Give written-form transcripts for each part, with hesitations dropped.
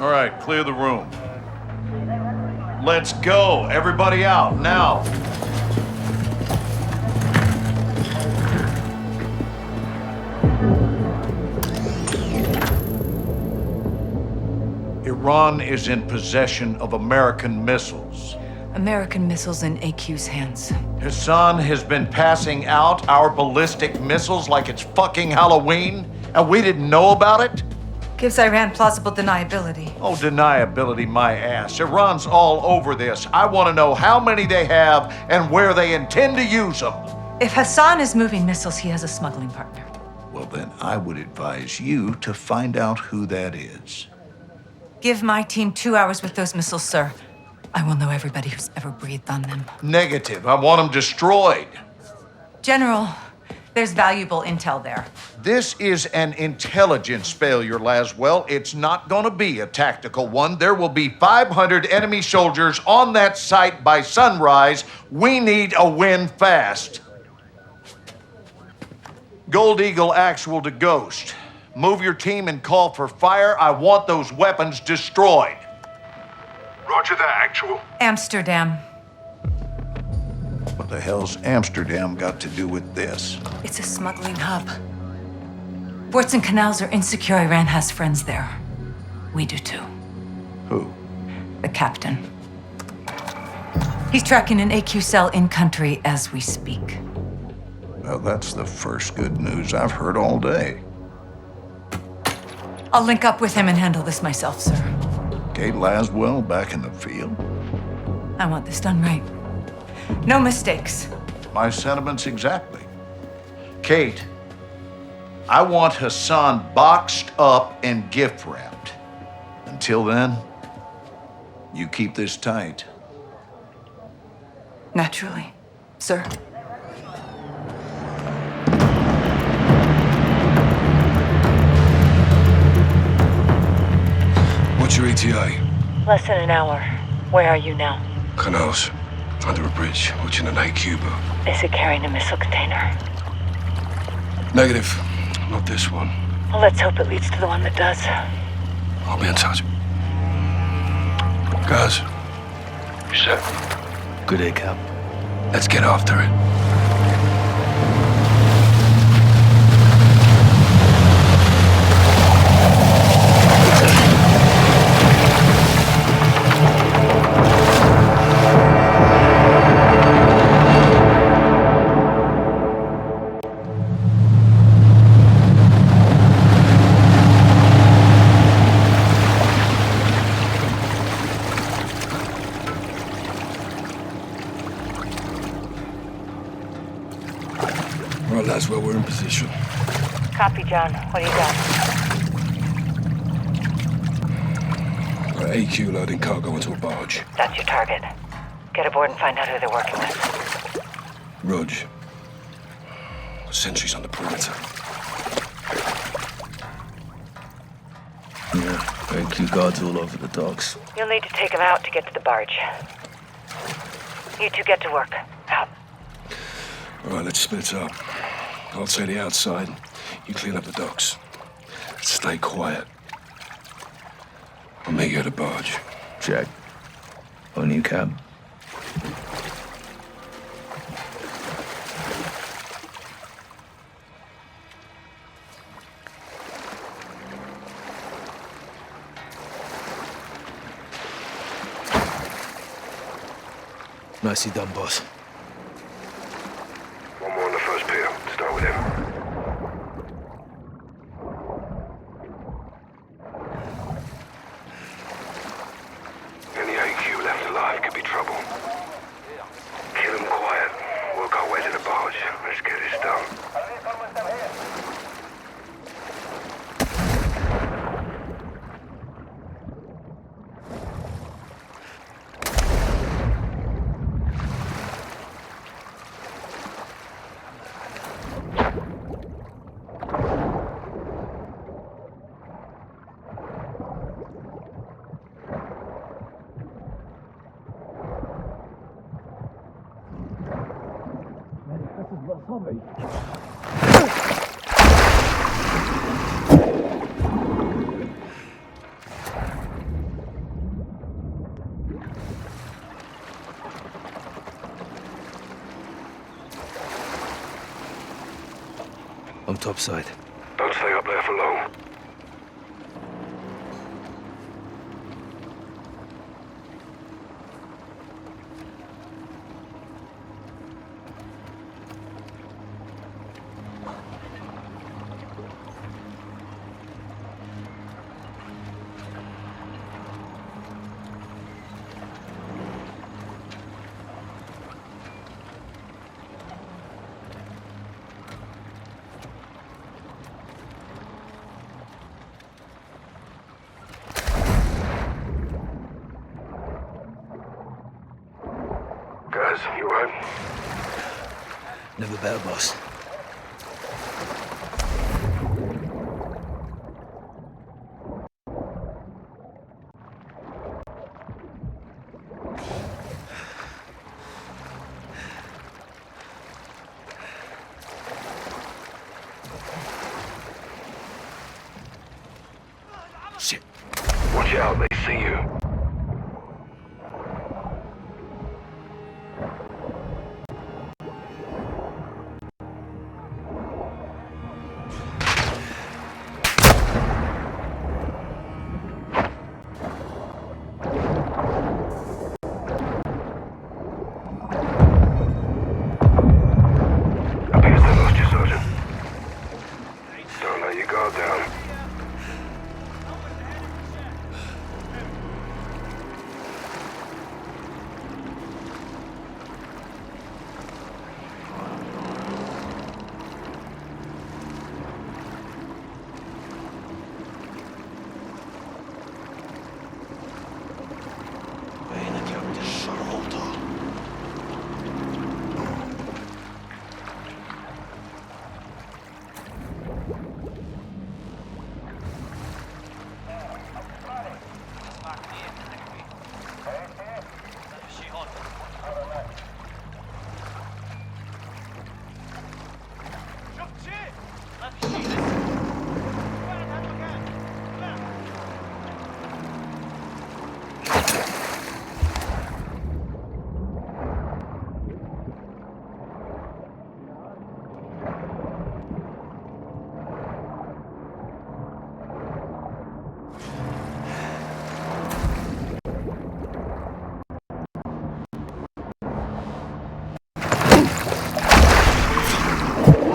All right, clear the room. Let's go. Everybody out, now. Iran is in possession of American missiles. American missiles in AQ's hands. Hassan has been passing out our ballistic missiles like it's fucking Halloween, and we didn't know about it? Gives Iran plausible deniability. Oh, deniability my ass. Iran's all over this. I want to know how many they have and where they intend to use them. If Hassan is moving missiles, he has a smuggling partner. Well, then I would advise you to find out who that is. Give my team 2 hours with those missiles, sir. I will know everybody who's ever breathed on them. Negative. I want them destroyed. General, there's valuable intel there. This is an intelligence failure, Laswell. It's not going to be a tactical one. There will be 500 enemy soldiers on that site by sunrise. We need a win fast. Gold Eagle Actual to Ghost. Move your team and call for fire. I want those weapons destroyed. Roger that, Actual. Amsterdam. What the hell's Amsterdam got to do with this? It's a smuggling hub. Ports and canals are insecure. Iran has friends there. We do too. Who? The captain. He's tracking an AQ cell in country as we speak. Well, that's the first good news I've heard all day. I'll link up with him and handle this myself, sir. Kate Laswell back in the field? I want this done right. No mistakes. My sentiments exactly. Kate, I want Hassan boxed up and gift wrapped. Until then, you keep this tight. Naturally, sir. What's your ETA? Less than an hour. Where are you now? Canals. Under a bridge, watching an AQ boat. Is it carrying a missile container? Negative. Not this one. Well, let's hope it leads to the one that does. I'll be in touch. Guys. You set? Good day, Cap. Let's get after it. Right, that's where we're in position. Copy, John. What do you got? AQ loading cargo into a barge. That's your target. Get aboard and find out who they're working with. Rog. Sentries on the perimeter. Yeah, AQ guards all over the docks. You'll need to take them out to get to the barge. You two get to work. Out. All right, let's split up. I'll take the outside. You clean up the docks. Stay quiet. I'll meet you at the barge. Check. On you, Cap. Nicely done, boss. One more on the first pier. Start with him. Any AQ left alive could be trouble. Kill him quiet. Work our way to the barge. Let's get this done. topside. Don't stay up there for long. Guys, you alright? Never better, boss. Shit. Watch out, they see you. Appears they lost you, Sergeant. Don't let your guard down.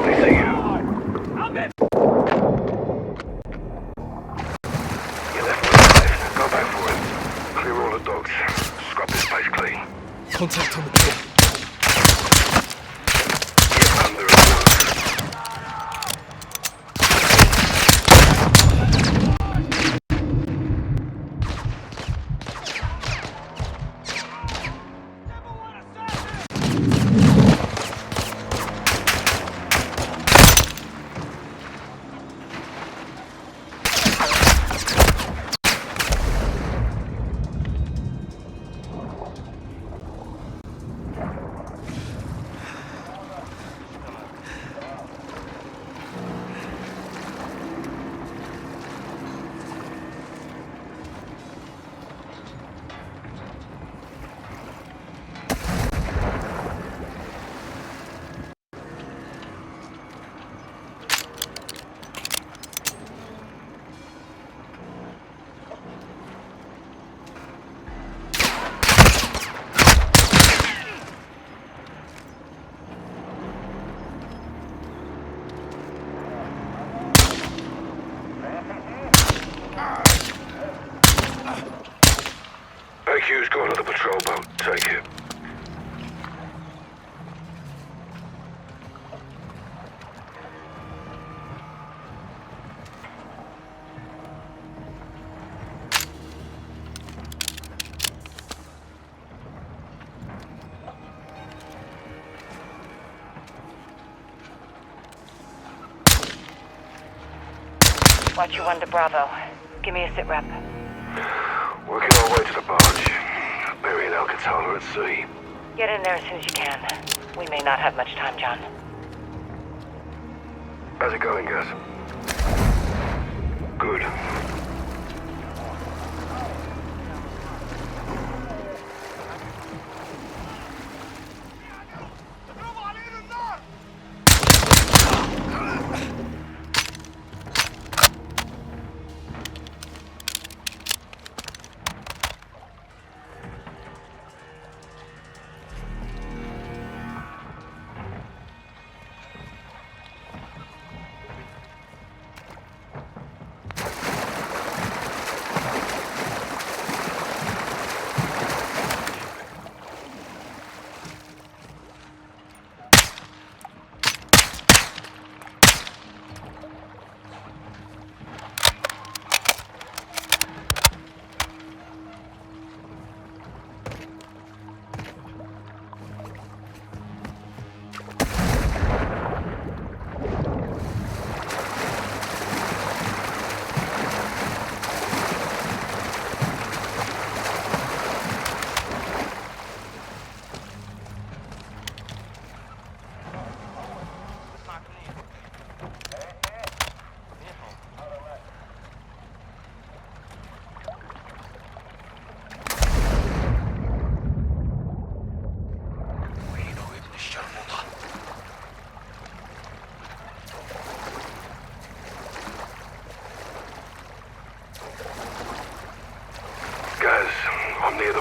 They see you. You left me alive. Go back for it. Clear all the dogs. Scrub this place clean. Contact on the kill. Get under and work. AQ's got another patrol boat. Take it. Watch you under Bravo. Give me a sit rep. Working our way to the barge. Burying Alcatala at sea. Get in there as soon as you can. We may not have much time, John. How's it going, Gus? Good.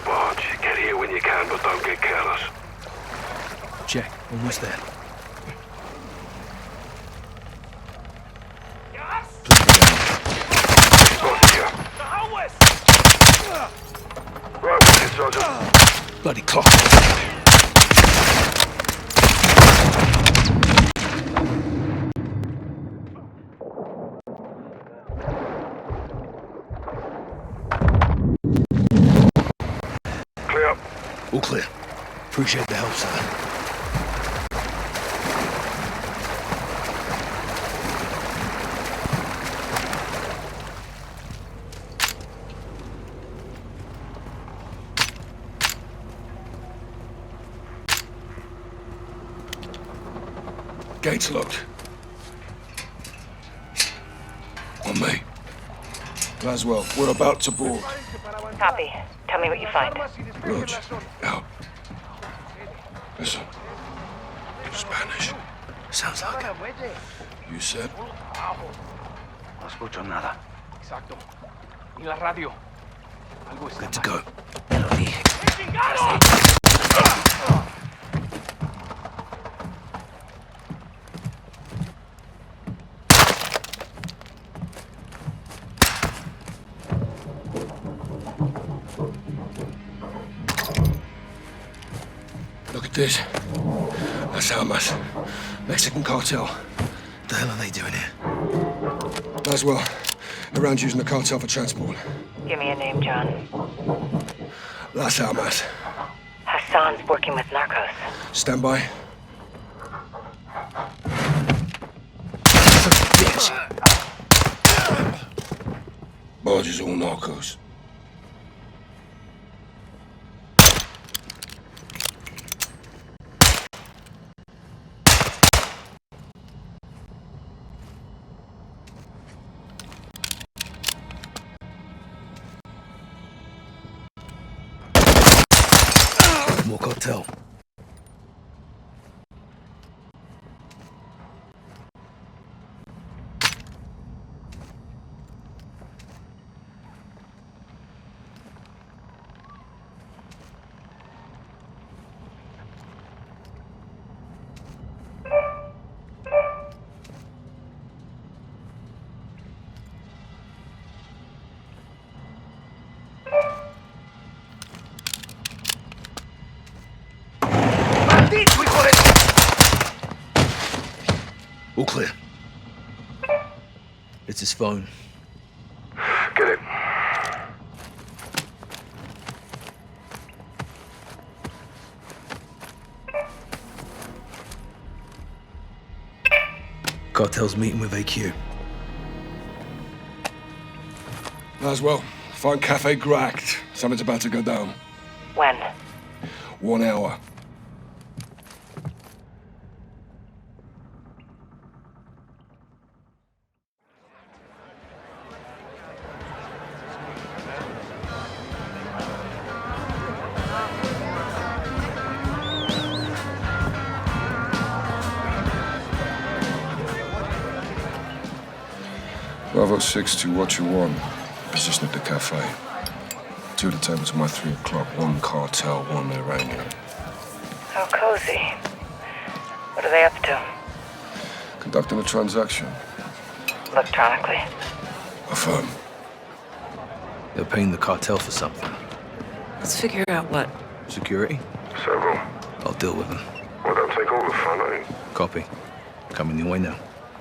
barge. Get here when you can, but don't get careless. Check. Almost there. Spotted you. Right with you, Sergeant. Bloody clock. Clear. All clear. Appreciate the help, sir. Gates locked. On me. Laswell, we're about to board. Copy. Tell me what you find. Roach, out. Listen. Spanish. Sounds like it. You said? No escucho nada. Exacto. Y la radio. Algo está Good to mal. go. Te lo dije. Look at this. That's Almas. Mexican cartel. What the hell are they doing here? Laswell, around using the cartel for transport. Give me a name, John. Las Almas. Hassan's working with narcos. Stand by. Bitch. Barge is all narcos. More cartel. All clear. It's his phone. Get it. Cartel's meeting with AQ. Laswell, find Cafe Gracht. Something's about to go down. When? 1 hour. Bravo 6 to what you want. Position at the cafe. 2 of the tables at my 3 o'clock. 1 cartel, 1 Iranian. How cozy. What are they up to? Conducting a transaction. Electronically. Affirm. They're paying the cartel for something. Let's figure out what. Security? Several. I'll deal with them. Well, don't take all the fun, eh? Copy. Coming your way now.